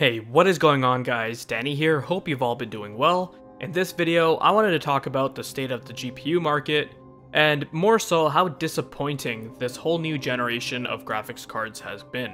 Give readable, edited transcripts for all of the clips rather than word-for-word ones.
Hey, what is going on guys? Danny here, hope you've all been doing well. In this video, I wanted to talk about the state of the GPU market, and more so how disappointing this whole new generation of graphics cards has been.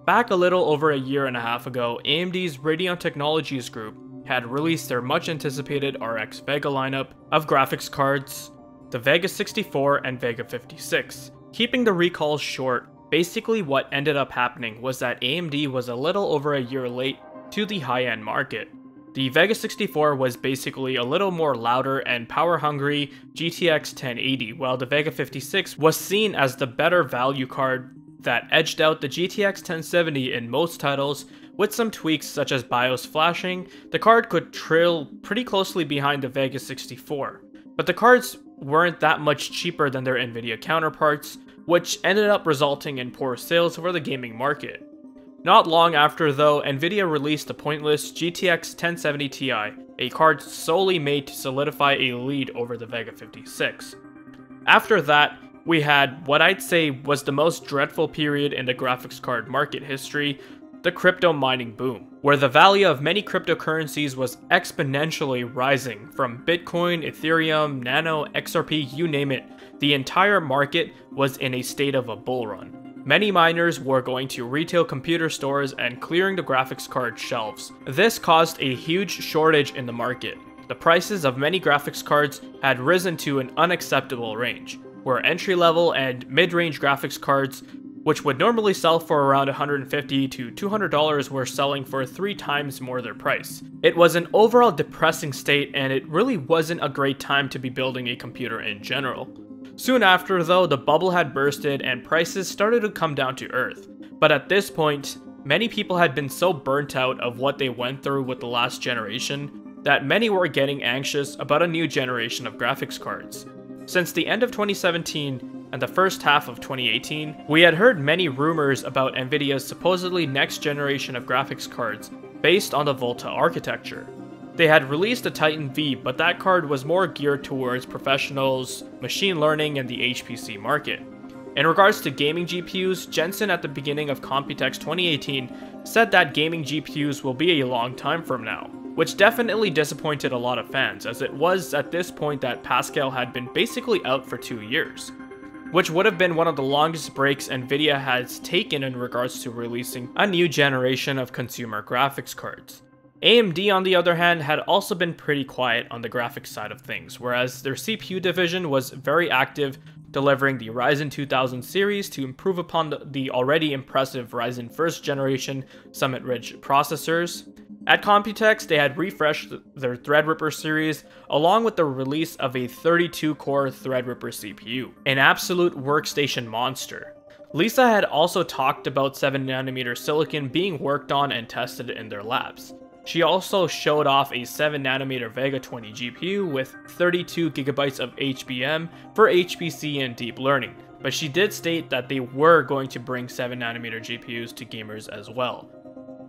Back a little over a year and a half ago, AMD's Radeon Technologies group had released their much anticipated RX Vega lineup of graphics cards, the Vega 64 and Vega 56. Keeping the recalls short, basically what ended up happening was that AMD was a little over a year late to the high-end market. The Vega 64 was basically a little more louder and power-hungry GTX 1080, while the Vega 56 was seen as the better value card that edged out the GTX 1070 in most titles. With some tweaks such as BIOS flashing, the card could trail pretty closely behind the Vega 64. But the cards weren't that much cheaper than their Nvidia counterparts, which ended up resulting in poor sales for the gaming market. Not long after though, Nvidia released the pointless GTX 1070 Ti, a card solely made to solidify a lead over the Vega 56. After that, we had what I'd say was the most dreadful period in the graphics card market history, the crypto mining boom, where the value of many cryptocurrencies was exponentially rising from Bitcoin, Ethereum, Nano, XRP, you name it. The entire market was in a state of a bull run. Many miners were going to retail computer stores and clearing the graphics card shelves. This caused a huge shortage in the market. The prices of many graphics cards had risen to an unacceptable range, where entry-level and mid-range graphics cards, which would normally sell for around $150 to $200, were selling for 3 times more their price. It was an overall depressing state, and it really wasn't a great time to be building a computer in general. Soon after though, the bubble had bursted and prices started to come down to earth. But at this point, many people had been so burnt out of what they went through with the last generation that many were getting anxious about a new generation of graphics cards. Since the end of 2017 and the first half of 2018, we had heard many rumors about Nvidia's supposedly next generation of graphics cards based on the Volta architecture. They had released the Titan V, but that card was more geared towards professionals, machine learning, and the HPC market. In regards to gaming GPUs, Jensen at the beginning of Computex 2018 said that gaming GPUs will be a long time from now, which definitely disappointed a lot of fans, as it was at this point that Pascal had been basically out for 2 years, which would have been one of the longest breaks Nvidia has taken in regards to releasing a new generation of consumer graphics cards. AMD, on the other hand, had also been pretty quiet on the graphics side of things, whereas their CPU division was very active, delivering the Ryzen 2000 series to improve upon the already impressive Ryzen 1st generation Summit Ridge processors. At Computex, they had refreshed their Threadripper series, along with the release of a 32-core Threadripper CPU, an absolute workstation monster. Lisa had also talked about 7nm silicon being worked on and tested in their labs. She also showed off a 7nm Vega 20 GPU with 32GB of HBM for HPC and deep learning, but she did state that they were going to bring 7nm GPUs to gamers as well,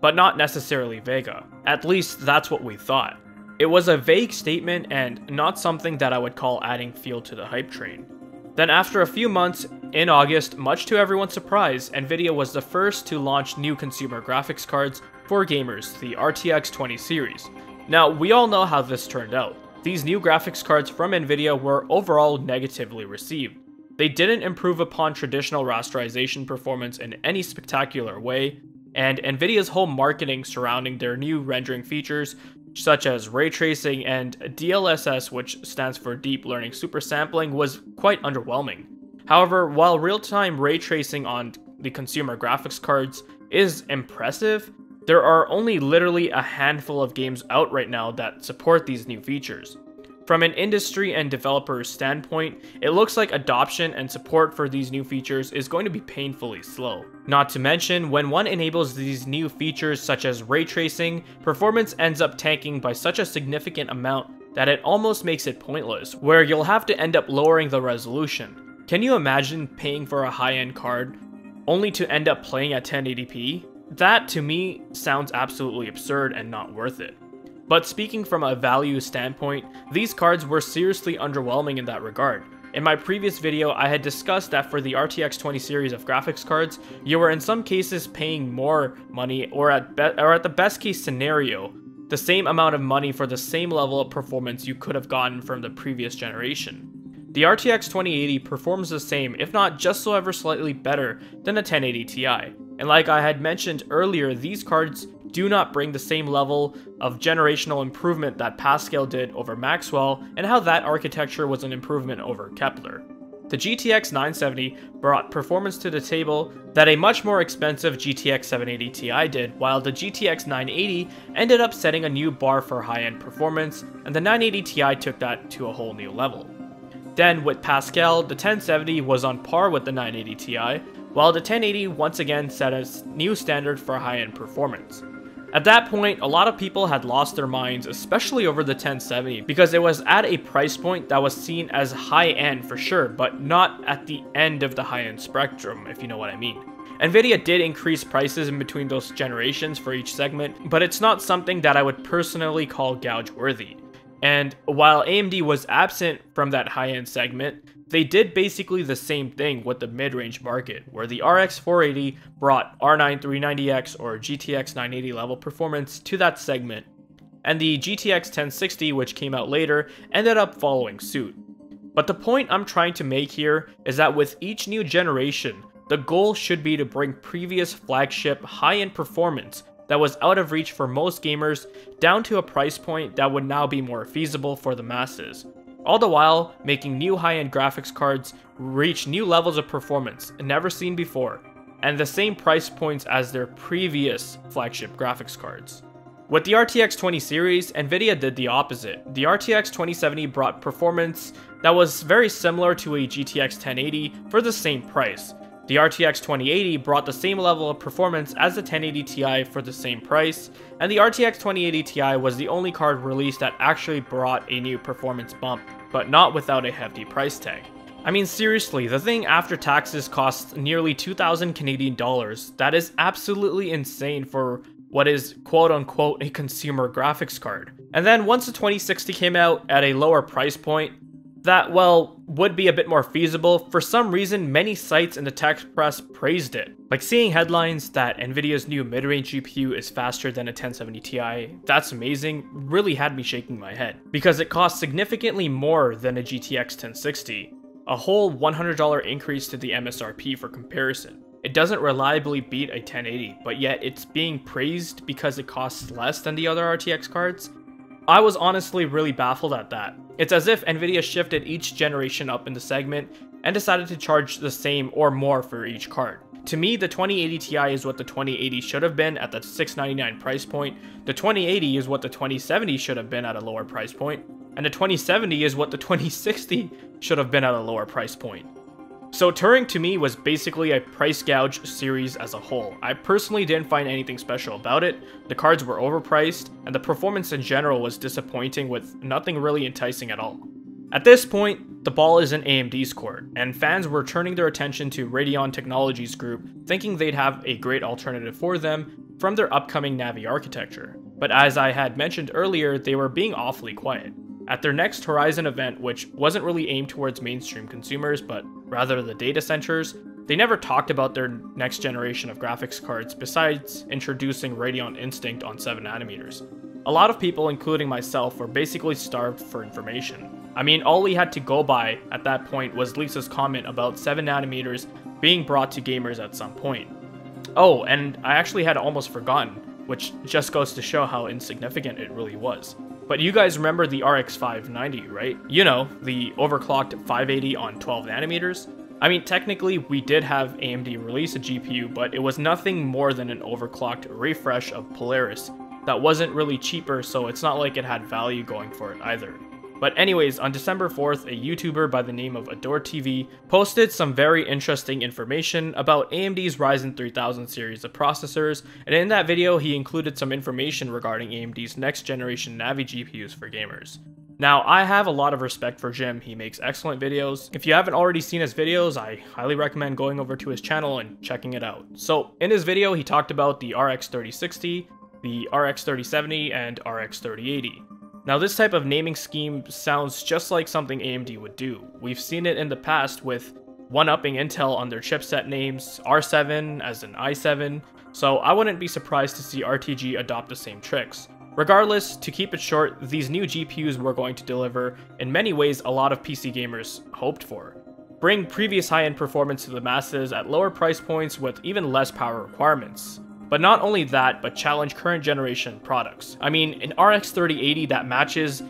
but not necessarily Vega. At least that's what we thought. It was a vague statement and not something that I would call adding fuel to the hype train. Then after a few months, in August, much to everyone's surprise, Nvidia was the first to launch new consumer graphics cards for gamers, the RTX 20 series. Now, we all know how this turned out. These new graphics cards from Nvidia were overall negatively received. They didn't improve upon traditional rasterization performance in any spectacular way, and Nvidia's whole marketing surrounding their new rendering features, such as ray tracing and DLSS, which stands for Deep Learning Super Sampling, was quite underwhelming. However, while real-time ray tracing on the consumer graphics cards is impressive, there are only literally a handful of games out right now that support these new features. From an industry and developer standpoint, it looks like adoption and support for these new features is going to be painfully slow. Not to mention, when one enables these new features such as ray tracing, performance ends up tanking by such a significant amount that it almost makes it pointless, where you'll have to end up lowering the resolution. Can you imagine paying for a high-end card only to end up playing at 1080p? That to me sounds absolutely absurd and not worth it. But speaking from a value standpoint, these cards were seriously underwhelming in that regard. In my previous video, I had discussed that for the RTX 20 series of graphics cards, you were in some cases paying more money, or at the best case scenario, the same amount of money for the same level of performance you could have gotten from the previous generation. The RTX 2080 performs the same, if not just so ever slightly better than the 1080 Ti, and like I had mentioned earlier, these cards do not bring the same level of generational improvement that Pascal did over Maxwell, and how that architecture was an improvement over Kepler. The GTX 970 brought performance to the table that a much more expensive GTX 780 Ti did, while the GTX 980 ended up setting a new bar for high-end performance, and the 980 Ti took that to a whole new level. Then with Pascal, the 1070 was on par with the 980 Ti, while the 1080 once again set a new standard for high-end performance. At that point, a lot of people had lost their minds, especially over the 1070, because it was at a price point that was seen as high-end for sure, but not at the end of the high-end spectrum, if you know what I mean. Nvidia did increase prices in between those generations for each segment, but it's not something that I would personally call gouge-worthy. And while AMD was absent from that high-end segment, they did basically the same thing with the mid-range market, where the RX 480 brought R9 390X or GTX 980 level performance to that segment, and the GTX 1060, which came out later, ended up following suit. But the point I'm trying to make here is that with each new generation, the goal should be to bring previous flagship high-end performance that was out of reach for most gamers down to a price point that would now be more feasible for the masses. All the while, making new high-end graphics cards reach new levels of performance never seen before, and the same price points as their previous flagship graphics cards. With the RTX 20 series, Nvidia did the opposite. The RTX 2070 brought performance that was very similar to a GTX 1080 for the same price. The RTX 2080 brought the same level of performance as the 1080 Ti for the same price, and the RTX 2080 Ti was the only card released that actually brought a new performance bump, but not without a hefty price tag. I mean seriously, the thing after taxes costs nearly 2,000 Canadian dollars. That is absolutely insane for what is quote unquote a consumer graphics card. And then once the 2060 came out at a lower price point, that, well, would be a bit more feasible. For some reason, many sites in the tech press praised it. Like seeing headlines that Nvidia's new mid-range GPU is faster than a 1070 Ti, that's amazing, really had me shaking my head. Because it costs significantly more than a GTX 1060, a whole $100 increase to the MSRP for comparison. It doesn't reliably beat a 1080, but yet it's being praised because it costs less than the other RTX cards. I was honestly really baffled at that. It's as if Nvidia shifted each generation up in the segment and decided to charge the same or more for each card. To me, the 2080 Ti is what the 2080 should have been at the $699 price point, the 2080 is what the 2070 should have been at a lower price point, and the 2070 is what the 2060 should have been at a lower price point. So Turing to me was basically a price gouge series as a whole. I personally didn't find anything special about it, the cards were overpriced, and the performance in general was disappointing with nothing really enticing at all. At this point, the ball is in AMD's court, and fans were turning their attention to Radeon Technologies Group, thinking they'd have a great alternative for them from their upcoming Navi architecture. But as I had mentioned earlier, they were being awfully quiet. At their next Horizon event, which wasn't really aimed towards mainstream consumers, but rather the data centers, they never talked about their next generation of graphics cards besides introducing Radeon Instinct on 7nm. A lot of people, including myself, were basically starved for information. I mean, all we had to go by at that point was Lisa's comment about 7nm being brought to gamers at some point. Oh, and I actually had almost forgotten, which just goes to show how insignificant it really was. But you guys remember the RX 590, right? You know, the overclocked 580 on 12nm? I mean, technically, we did have AMD release a GPU, but it was nothing more than an overclocked refresh of Polaris that wasn't really cheaper, so it's not like it had value going for it either. But anyways, on December 4th, a YouTuber by the name of Adore TV posted some very interesting information about AMD's Ryzen 3000 series of processors, and in that video he included some information regarding AMD's next generation Navi GPUs for gamers. Now, I have a lot of respect for Jim, he makes excellent videos. If you haven't already seen his videos, I highly recommend going over to his channel and checking it out. So, in his video he talked about the RX 3060, the RX 3070, and RX 3080. Now this type of naming scheme sounds just like something AMD would do. We've seen it in the past with one-upping Intel on their chipset names, R7 as in i7, so I wouldn't be surprised to see RTG adopt the same tricks. Regardless, to keep it short, these new GPUs were going to deliver, in many ways, a lot of PC gamers hoped for. Bring previous high-end performance to the masses at lower price points with even less power requirements. But not only that, but challenge current generation products. I mean, an RX 3080 that matches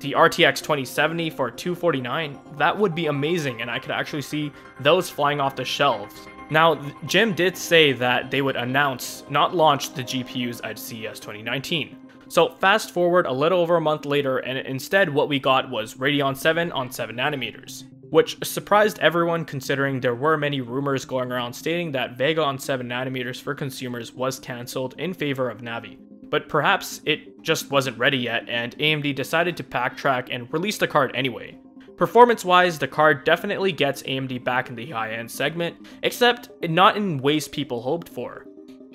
the RTX 2070 for $249, that would be amazing, and I could actually see those flying off the shelves. Now, Jim did say that they would announce, not launch, the GPUs at CES 2019. So fast forward a little over a month later, and instead what we got was Radeon 7 on 7nm, which surprised everyone considering there were many rumors going around stating that Vega on 7nm for consumers was cancelled in favor of Navi. But perhaps it just wasn't ready yet, and AMD decided to backtrack and release the card anyway. Performance-wise, the card definitely gets AMD back in the high-end segment, except not in ways people hoped for.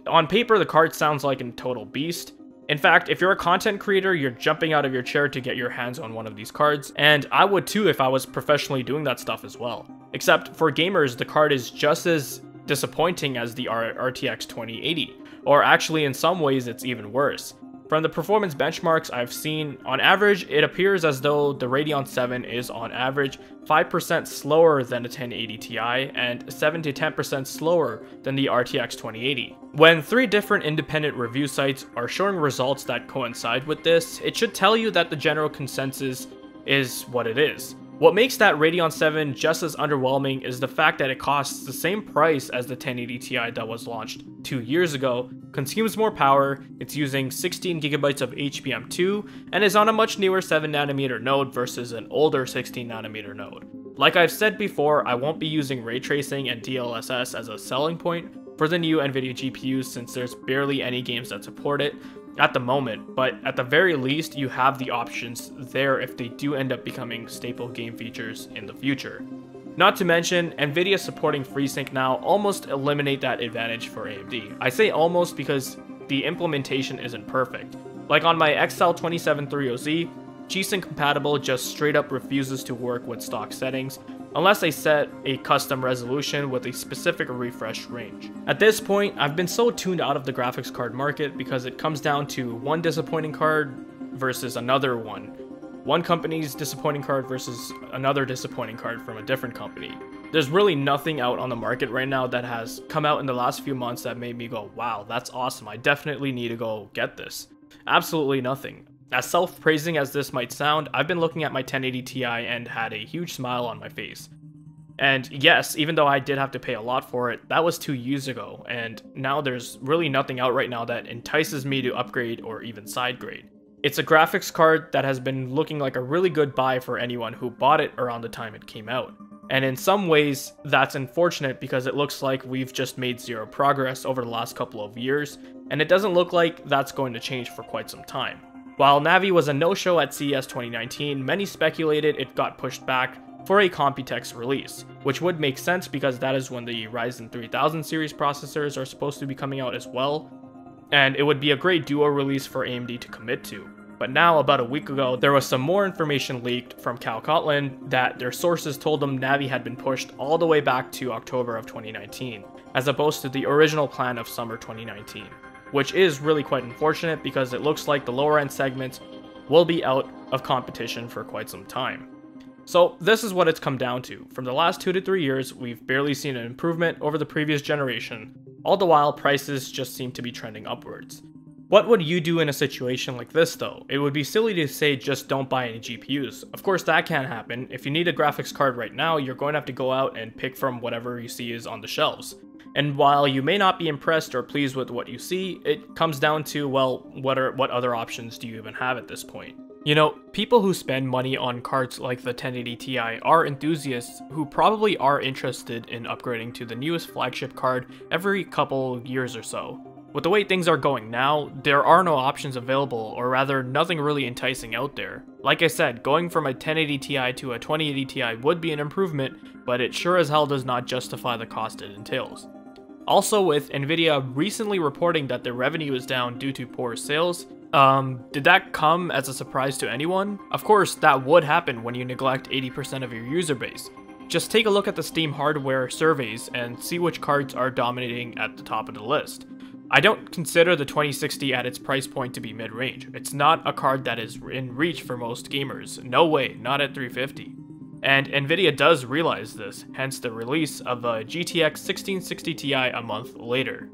On paper, the card sounds like a total beast. In fact, if you're a content creator, you're jumping out of your chair to get your hands on one of these cards, and I would too if I was professionally doing that stuff as well. Except for gamers, the card is just as disappointing as the RTX 2080, or actually in some ways it's even worse. From the performance benchmarks I've seen, on average, it appears as though the Radeon 7 is on average 5% slower than the 1080 Ti and 7 to 10% slower than the RTX 2080. When 3 different independent review sites are showing results that coincide with this, it should tell you that the general consensus is what it is. What makes that Radeon 7 just as underwhelming is the fact that it costs the same price as the 1080 Ti that was launched 2 years ago, consumes more power, it's using 16GB of HBM2, and is on a much newer 7nm node versus an older 16nm node. Like I've said before, I won't be using ray tracing and DLSS as a selling point for the new NVIDIA GPUs since there's barely any games that support it at the moment, but at the very least you have the options there if they do end up becoming staple game features in the future. Not to mention, NVIDIA supporting FreeSync now almost eliminate that advantage for AMD. I say almost because the implementation isn't perfect. Like on my XL27300Z, G-Sync compatible just straight up refuses to work with stock settings, unless I set a custom resolution with a specific refresh range. At this point, I've been so tuned out of the graphics card market because it comes down to one disappointing card versus another one. One company's disappointing card versus another disappointing card from a different company. There's really nothing out on the market right now that has come out in the last few months that made me go, wow, that's awesome, I definitely need to go get this. Absolutely nothing. As self-praising as this might sound, I've been looking at my 1080 Ti and had a huge smile on my face. And yes, even though I did have to pay a lot for it, that was 2 years ago, and now there's really nothing out right now that entices me to upgrade or even sidegrade. It's a graphics card that has been looking like a really good buy for anyone who bought it around the time it came out. And in some ways, that's unfortunate because it looks like we've just made zero progress over the last couple of years, and it doesn't look like that's going to change for quite some time. While Navi was a no-show at CES 2019, many speculated it got pushed back for a Computex release, which would make sense because that is when the Ryzen 3000 series processors are supposed to be coming out as well, and it would be a great duo release for AMD to commit to. But now, about a week ago, there was some more information leaked from Cal Kotlin that their sources told them Navi had been pushed all the way back to October of 2019, as opposed to the original plan of summer 2019. Which is really quite unfortunate because it looks like the lower end segments will be out of competition for quite some time. So this is what it's come down to. From the last 2 to 3 years, we've barely seen an improvement over the previous generation, all the while prices just seem to be trending upwards. What would you do in a situation like this though? It would be silly to say just don't buy any GPUs. Of course that can't happen. If you need a graphics card right now, you're going to have to go out and pick from whatever you see is on the shelves. And while you may not be impressed or pleased with what you see, it comes down to, well, what other options do you even have at this point? You know, people who spend money on cards like the 1080 Ti are enthusiasts who probably are interested in upgrading to the newest flagship card every couple years or so. With the way things are going now, there are no options available, or rather nothing really enticing out there. Like I said, going from a 1080 Ti to a 2080 Ti would be an improvement, but it sure as hell does not justify the cost it entails. Also, with NVIDIA recently reporting that their revenue is down due to poor sales, Did that come as a surprise to anyone? Of course, that would happen when you neglect 80% of your user base. Just take a look at the Steam hardware surveys and see which cards are dominating at the top of the list. I don't consider the 2060 at its price point to be mid-range. It's not a card that is in reach for most gamers. No way, not at 350. And Nvidia does realize this, hence the release of a GTX 1660 Ti a month later.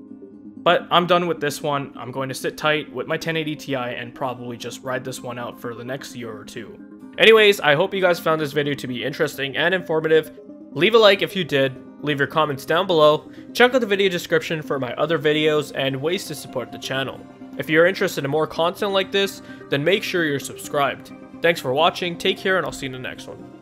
But I'm done with this one. I'm going to sit tight with my 1080 Ti and probably just ride this one out for the next year or two. Anyways, I hope you guys found this video to be interesting and informative. Leave a like if you did, leave your comments down below, check out the video description for my other videos and ways to support the channel. If you're interested in more content like this, then make sure you're subscribed. Thanks for watching, take care, and I'll see you in the next one.